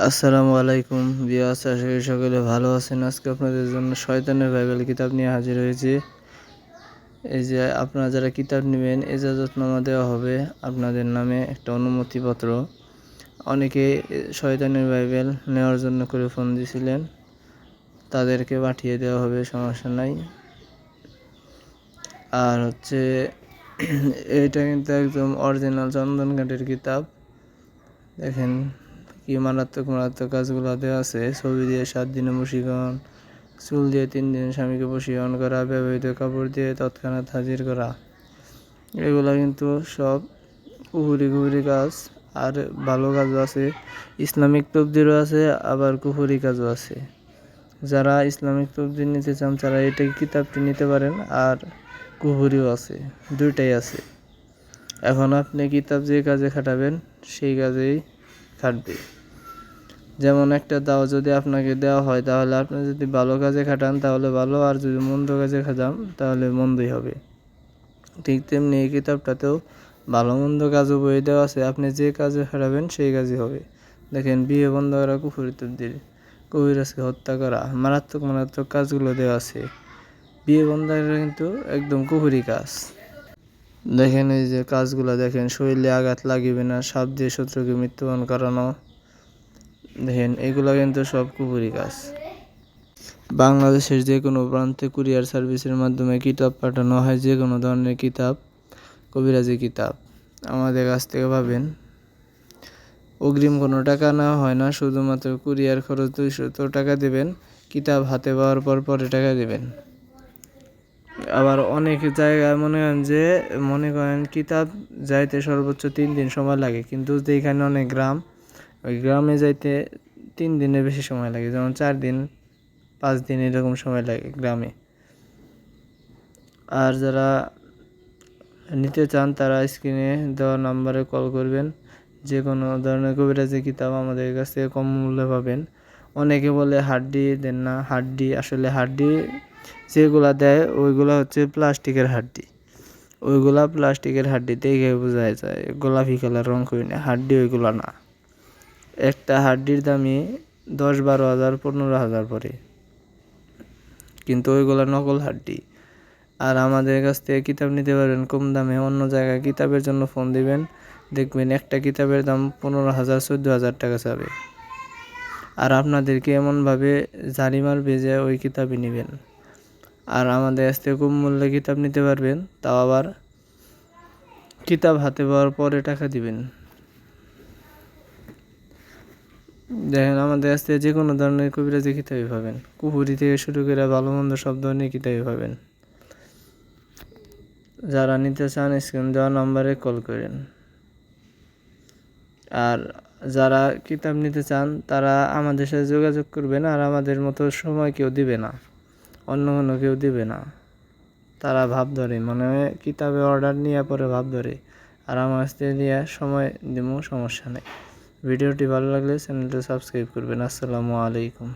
আসসালামু আলাইকুম ভিউয়ার্স, আশা করি সকলে ভালো আছেন। আজকে আপনাদের জন্য শয়তানের বাইবেল কিতাব নিয়ে হাজির হয়েছি। এই যে আপনারা যারা কিতাব নেবেন, ইজাজতনামা দেওয়া হবে আপনাদের নামে একটা অনুমতিপত্র। অনেকে শয়তানের বাইবেল নেওয়ার জন্য করে ফোন দিয়েছিলেন, তাদেরকে পাঠিয়ে দেওয়া হবে, সমস্যা নাই। আর এটা কিন্তু একদম অরিজিনাল চন্দন কাঠের কিতাব। দেখেন কি মারাত্মক কাজগুলো দেওয়া আছে। ছবি দিয়ে 7 দিনে বশীকরণ, চুল দিয়ে 3 দিন স্বামীকে বশীকরণ করা, ব্যবহৃত কাপড় দিয়ে তৎক্ষণাৎ হাজির করা, এগুলো কিন্তু সব কুফুরি কাজ। আর ভালো কাজও আছে, ইসলামিক তফসিরও আছে, আবার কুফুরি কাজও আছে। যারা ইসলামিক তফসির নিতে চান তারা এটা কিতাবটি নিতে পারেন। আর কুফুরিও আছে, দুইটাই আছে। এখন আপনি কিতাব যে কাজে খাটাবেন সেই কাজেই খাটবে। যেমন একটা দাও যদি আপনাকে দেওয়া হয়, তাহলে আপনি যদি ভালো কাজে খাটান তাহলে ভালো, আর যদি মন্দ কাজে খাটান তাহলে মন্দই হবে। ঠিক তেমনি এই কিতাবটাতেও ভালো মন্দ কাজও বই দেওয়া আছে, আপনি যে কাজে খাটাবেন সেই কাজই হবে। দেখেন, বিয়ে বন্ধ করা, কুফরি তবদিল, কবিরাজকে হত্যা করা, মারাত্মক কাজগুলো দেওয়া আছে। বিয়ে বন্ধ করা কিন্তু একদম কুফরি কাজ। দেখেন এই যে কাজগুলো দেখেন, শরীরে আঘাত লাগিবে না, সাপ দিয়ে শত্রুকে মৃত্যুবরণ করানো। দেখেন এগুলো কিন্তু সব কুফুরি কাজ। বাংলাদেশের যে কোনো প্রান্তে কুরিয়ার সার্ভিসের মাধ্যমে কিতাব পাঠানো হয়। যে কোনো ধরনের কিতাব, কবিরাজি কিতাব আমাদের কাছ থেকে পাবেন। অগ্রিম কোনো টাকা নেওয়া হয় না, শুধুমাত্র কুরিয়ার খরচ 200 টাকা দেবেন। কিতাব হাতে পাওয়ার পরে টাকা দেবেন। আবার অনেক জায়গায় মনে করেন কিতাব যাইতে সর্বোচ্চ 3 দিন সময় লাগে, কিন্তু যেখানে অনেক গ্রাম, ওই গ্রামে যাইতে 3 দিনের বেশি সময় লাগে, যেমন 4 দিন 5 দিন এরকম সময় লাগে গ্রামে। আর যারা নিতে চান তারা স্ক্রিনে দেওয়া নাম্বারে কল করবেন। যে কোনো ধরনের কবিরাজি কিতাব আমাদের কাছ থেকে কম মূল্যে পাবেন। অনেকে বলে হাড্ডি দেন না, আসলে হাড্ডি যেগুলা দেয় ওইগুলা প্লাস্টিকের হাড্ডি। প্লাস্টিকের হাড্ডি দেখে বোঝা যায়, গোলাপি কালার রং করে না, হাড্ডি ওইগুলা না। একটা হাড্ডির দামই 10-12 হাজার 15 হাজার পরে, কিন্তু ওইগুলা নকল হাড্ডি। আর আমাদের কাছ থেকে কিতাব নিতে পারবেন কম দামে। অন্য জায়গায় কিতাবের জন্য ফোন দিবেন, দেখবেন একটা কিতাবের দাম 15,000 14,000 টাকা যাবে। আর আপনাদেরকে এমনভাবে জারি মারবে যে ওই কিতাবই নেবেন। আর আমাদের কাছ থেকে কম মূল্যে কিতাব নিতে পারবেন, তাও আবার কিতাব হাতে পাওয়ার পরে টাকা দিবেন। দেখেন, আমাদের কাছ থেকে যে কোনো ধরনের কবিরাজি কিতাবই পাবেন। কুফুরি থেকে শুরু করে ভালো মন্দ সব ধরনের কিতাবই পাবেন। যারা নিতে চান স্ক্রিন দেওয়া নাম্বারে কল করেন। আর যারা কিতাব নিতে চান তারা আমাদের সাথে যোগাযোগ করবেন। আর আমাদের মতো সময় কেউ দিবে না, অন্য কোনো কেউ দিবে না। তারা ভাব ধরে, মানে কিতাবে অর্ডার নিয়ে পরে ভাব ধরে। আর আমার কাছ থেকে নিয়ে সময় দিব, সমস্যা নেই। ভিডিওটি ভালো লাগলে চ্যানেলটি সাবস্ক্রাইব করবেন। আসসালামু আলাইকুম।